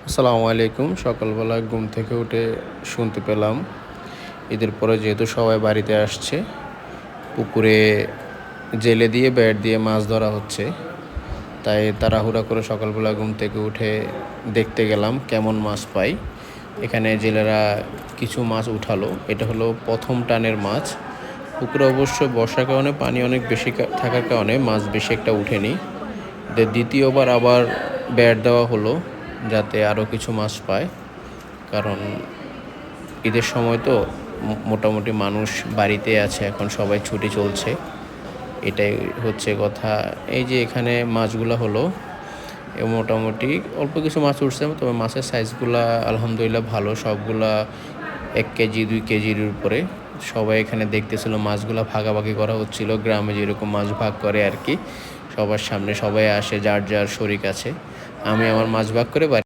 আসসালামু আলাইকুম। সকালবেলা ঘুম থেকে উঠে শুনতে পেলাম ঈদের পরে যেহেতু সবাই বাড়িতে আসছে, পুকুরে জেলে দিয়ে ব্যাট দিয়ে মাছ ধরা হচ্ছে। তাই তাড়াহুড়া করে সকালবেলা ঘুম থেকে উঠে দেখতে গেলাম কেমন মাছ পাই। এখানে জেলেরা কিছু মাছ উঠালো। এটা হলো প্রথম টানের মাছ। পুকুরে অবশ্য বর্ষার কারণে পানি অনেক বেশি থাকার কারণে মাছ বেশি একটা উঠেনি। দ্বিতীয়বার আবার ব্যাট দেওয়া হলো যাতে আরও কিছু মাছ পায়, কারণ ঈদের সময় তো মোটামুটি মানুষ বাড়িতে আছে, এখন সবাই ছুটি চলছে, এটাই হচ্ছে কথা। এই যে এখানে মাছগুলো হলো, মোটামুটি অল্প কিছু মাছ উঠছে, তবে মাছের সাইজগুলা আলহামদুলিল্লাহ ভালো, সবগুলা 1 কেজি 2 কেজির উপরে। সবাই এখানে দেখতেছিল, মাছগুলা ভাগাভাগি করা হচ্ছিল, গ্রামে যেরকম মাছ ভাগ করে আর কি, সবার সামনে সবাই আসে, যার যার শরিক আছে। আমি আমার মাছ ভাগ করে